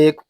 1